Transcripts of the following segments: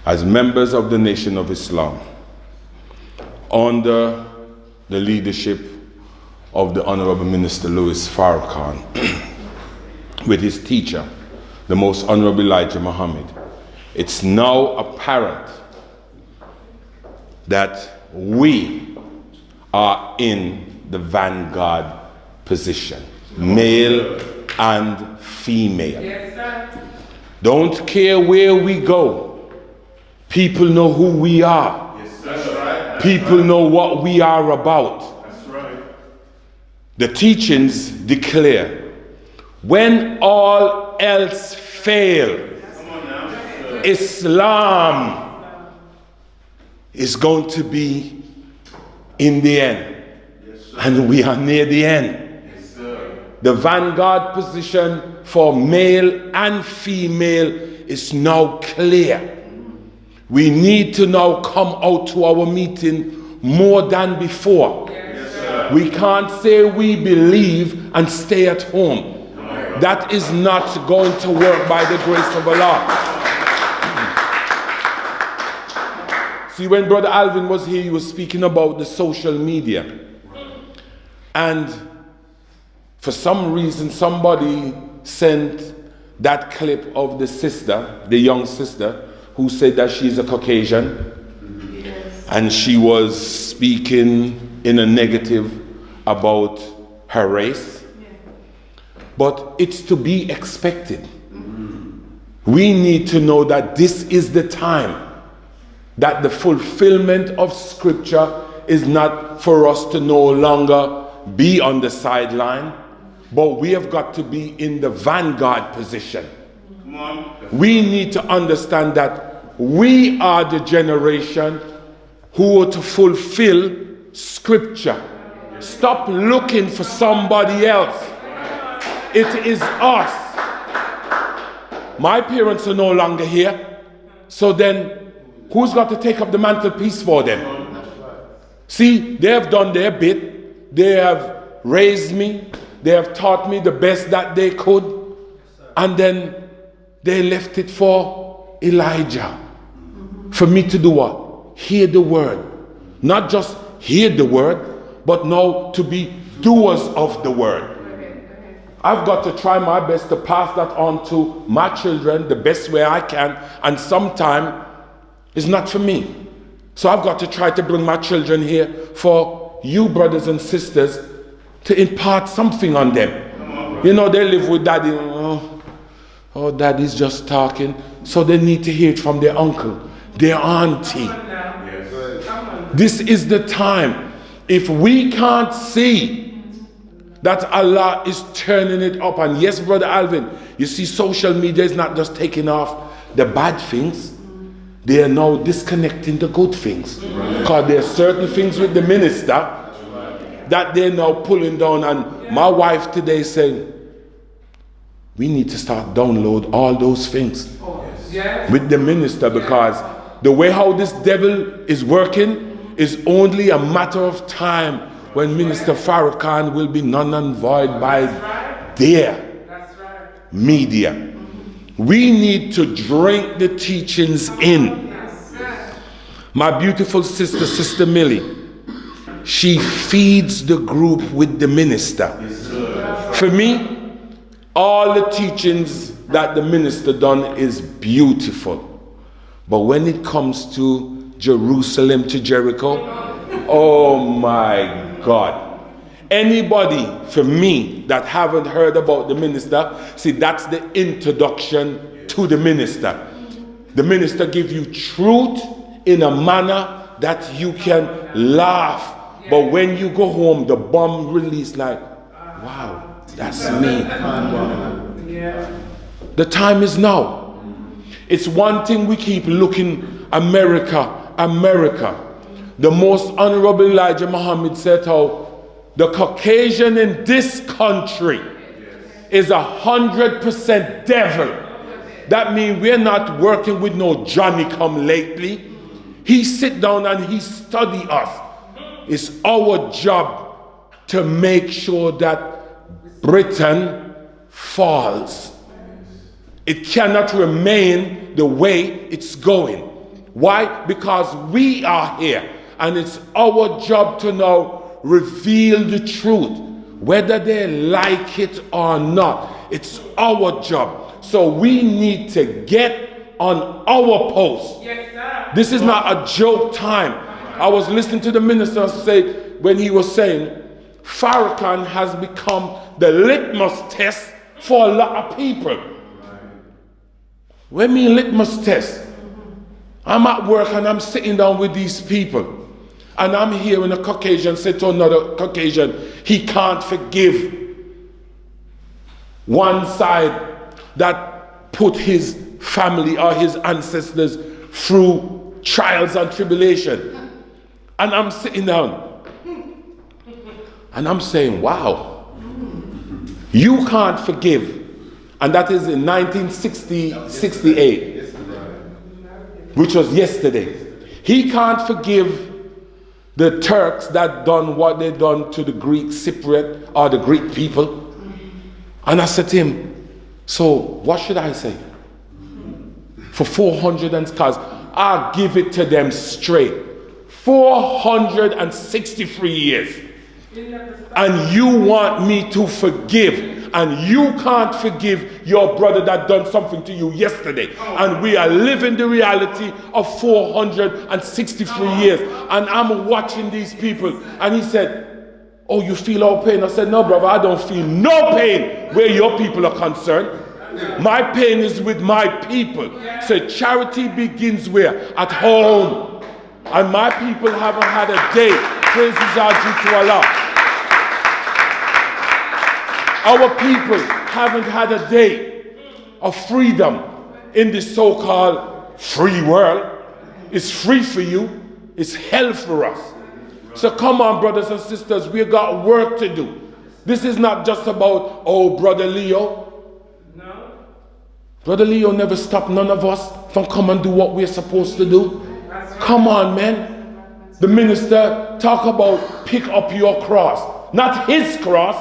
as members of the Nation of Islam, under the leadership of the Honorable Minister Louis Farrakhan, with his teacher, the Most Honorable Elijah Muhammad, it's now apparent that we are in the vanguard position, male and female. Yes, sir. Don't care where we go. People know who we are. Yes, that's right. People know what we are about. That's right. The teachings declare, when all else fails, Come on now. Islam is going to be in the end. Yes, sir. And we are near the end. Yes, sir. The vanguard position for male and female is now clear. We need to now come out to our meeting more than before. Yes, sir. We can't say we believe and stay at home. That is not going to work by the grace of Allah. See, when Brother Alvin was here, he was speaking about the social media. And for some reason, somebody sent that clip of the sister, the young sister, who said that she's a Caucasian. Yes. And she was speaking in a negative about her race. Yeah. But it's to be expected. We need to know that this is the time that the fulfillment of Scripture is not for us to no longer be on the sideline, but we have got to be in the vanguard position. Come on. We need to understand that we are the generation who are to fulfill Scripture. Stop looking for somebody else. It is us. My parents are no longer here, so then who's got to take up the mantelpiece for them? See, they have done their bit. They have raised me. They have taught me the best that they could. And then they left it for Elijah. For me to do what? Hear the word. Not just hear the word, but now to be doers of the word. I've got to try my best to pass that on to my children the best way I can. And sometimes it's not for me. So I've got to try to bring my children here for you brothers and sisters to impart something on them. You know, they live with daddy. Oh, daddy's just talking. So they need to hear it from their uncle, their auntie. Yes. This is the time. If we can't see that Allah is turning it up, and yes, Brother Alvin, you see social media is not just taking off the bad things. They are now disconnecting the good things. Because there are certain things with the minister that they're now pulling down. And my wife today saying, we need to start download all those things with the minister, because the way how this devil is working is only a matter of time when Minister Farrakhan will be none and void by their media. We need to drink the teachings in. My beautiful sister, Sister Millie, she feeds the group with the minister. For me, all the teachings that the minister done is beautiful. But when it comes to Jerusalem to Jericho, oh my God. Anybody, for me, that haven't heard about the minister, see, that's the introduction to the minister. The minister gives you truth in a manner that you can laugh. But when you go home, the bomb release like, wow, that's me. The time is now. It's one thing we keep looking, America, America. The Most Honorable Elijah Muhammad said how the Caucasian in this country is 100% devil. That means we're not working with no Johnny come lately. He sit down and he study us. It's our job to make sure that Britain falls. It cannot remain the way it's going. Why? Because we are here, and it's our job to now reveal the truth, whether they like it or not. It's our job. So we need to get on our post. Yes, sir. This is not a joke time. I was listening to the minister say, when he was saying, Farrakhan has become the litmus test for a lot of people. What do you mean litmus test? I'm at work and I'm sitting down with these people, and I'm hearing a Caucasian say to another Caucasian, he can't forgive one side that put his family or his ancestors through trials and tribulation. And I'm sitting down and I'm saying, wow, you can't forgive. And that is in 1968. Which was yesterday. He can't forgive the Turks that done what they done to the Greek Cypriot or the Greek people. And I said to him, so what should I say? For 400 and cars, I'll give it to them straight. 463 years. And you want me to forgive, and you can't forgive your brother that done something to you yesterday. And we are living the reality of 463 years. And I'm watching these people, and he said, oh, you feel all pain? I said, no, brother, I don't feel no pain where your people are concerned. My pain is with my people. So charity begins where? At home. And my people haven't had a day. Praises are due to Allah. Our people haven't had a day of freedom in this so-called free world. It's free for you. It's hell for us. So come on, brothers and sisters, we got work to do. This is not just about, oh, Brother Leo. No. Brother Leo never stopped none of us from come and do what we're supposed to do. Come on, man. The minister talk about pick up your cross. Not his cross,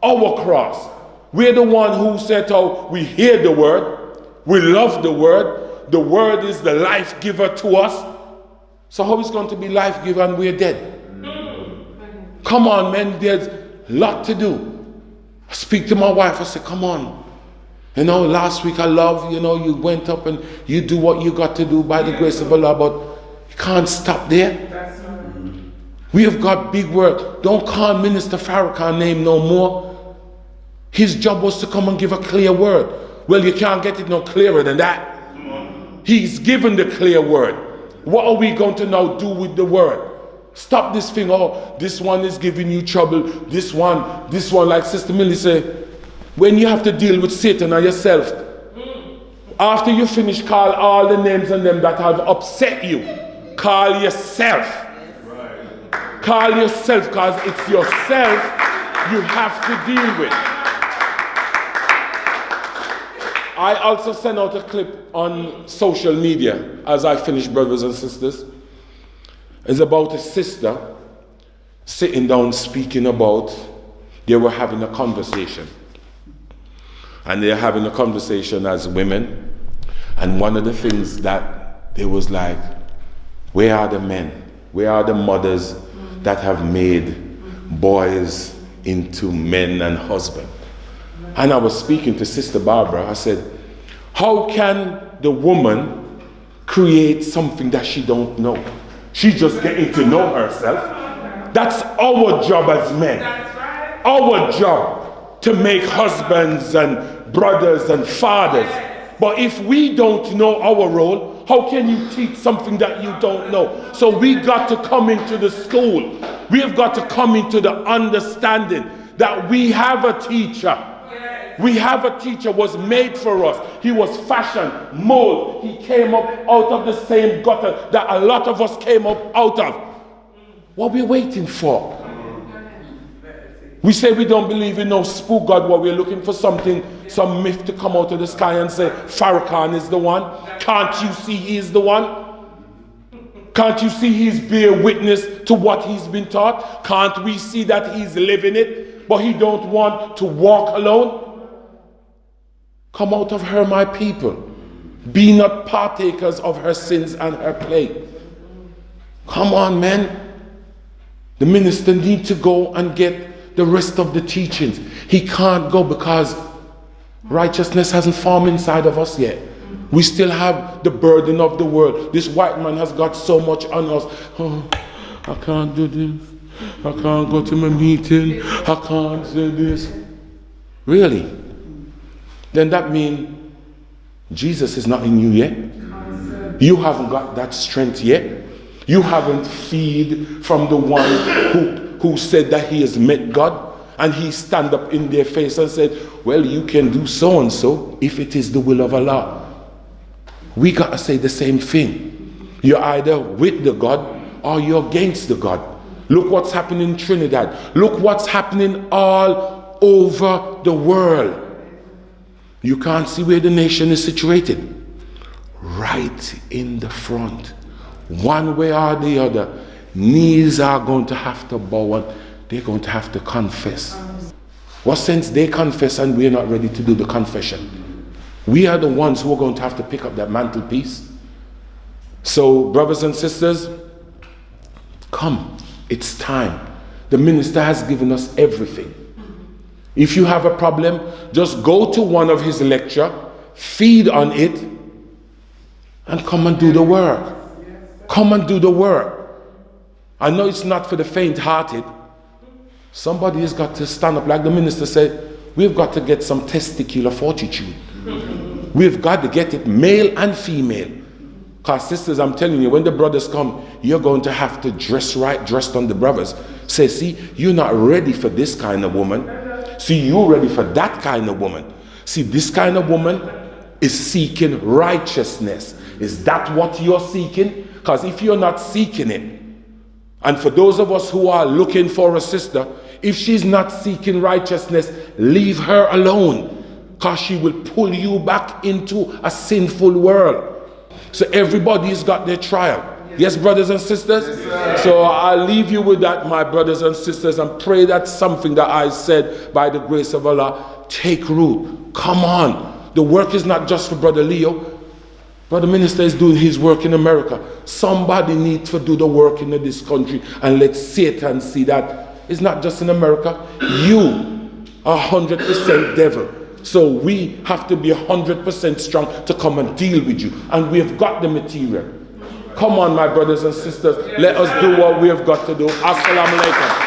our cross. We're the one who said, oh, we hear the word. We love the word. The word is the life giver to us. So how is it going to be life giver and we're dead? Come on, man. There's a lot to do. I speak to my wife. I say, come on. You know, last week I love, you know, you went up and you do what you got to do by the grace of Allah, but you can't stop there. We have got big work. Don't call Minister Farrakhan name no more. His job was to come and give a clear word. Well, you can't get it no clearer than that. He's given the clear word. What are we going to now do with the word? Stop this thing. Oh, this one is giving you trouble. This one, like Sister Millie said, when you have to deal with Satan and yourself, after you finish, call all the names and them that have upset you. Call yourself. Call yourself, because it's yourself you have to deal with. I also sent out a clip on social media as I finish, brothers and sisters. It's about a sister sitting down speaking about, they were having a conversation. And they're having a conversation as women. And one of the things that they was like, where are the men? Where are the mothers that have made boys into men and husbands? And I was speaking to Sister Barbara. I said, how can the woman create something that she don't know? She's just getting to know herself. That's our job as men. Our job to make husbands and brothers and fathers. But if we don't know our role, how can you teach something that you don't know? So we got to come into the school. We have got to come into the understanding that we have a teacher. We have a teacher was made for us. He was fashioned, molded. He came up out of the same gutter that a lot of us came up out of. What are we waiting for? We say we don't believe in no spook God, but we're looking for something, some myth to come out of the sky and say, Farrakhan is the one. Can't you see he is the one? Can't you see he's bear witness to what he's been taught? Can't we see that he's living it, but he don't want to walk alone? Come out of her, my people. Be not partakers of her sins and her plague. Come on, man. The minister needs to go and get the rest of the teachings. He can't go because righteousness hasn't formed inside of us yet. We still have the burden of the world. This white man has got so much on us. Oh, I can't do this. I can't go to my meeting. I can't say this. Really? Then that means Jesus is not in you yet. You haven't got that strength yet. You haven't feed from the one who said that he has met God, and he stand up in their face and said, well, you can do so and so if it is the will of Allah. We got to say the same thing. You're either with the God or you're against the God. Look what's happening in Trinidad. Look what's happening all over the world. You can't see where the nation is situated. Right in the front. One way or the other, knees are going to have to bow and they're going to have to confess. What sense they confess and we're not ready to do the confession? We are the ones who are going to have to pick up that mantelpiece. So, brothers and sisters, come. It's time. The minister has given us everything. If you have a problem, just go to one of his lectures, feed on it, and come and do the work. Come and do the work. I know it's not for the faint-hearted. Somebody has got to stand up, like the minister said, we've got to get some testicular fortitude. We've got to get it, male and female. Because sisters, I'm telling you, when the brothers come, you're going to have to dress right, dressed on the brothers. Say, see, you're not ready for this kind of woman. See, you're ready for that kind of woman. See, this kind of woman is seeking righteousness. Is that what you're seeking? Because if you're not seeking it, and for those of us who are looking for a sister, if she's not seeking righteousness, leave her alone. Because she will pull you back into a sinful world. So everybody's got their trial. Yes, brothers and sisters? Yes, so I'll leave you with that, my brothers and sisters, and pray that something that I said by the grace of Allah take root. Come on. The work is not just for Brother Leo. Brother Minister is doing his work in America. Somebody needs to do the work in this country, and let Satan see that it's not just in America. You are 100% devil. So we have to be 100% strong to come and deal with you. And we have got the material. Come on, my brothers and sisters. Let us do what we have got to do. Assalamu alaikum.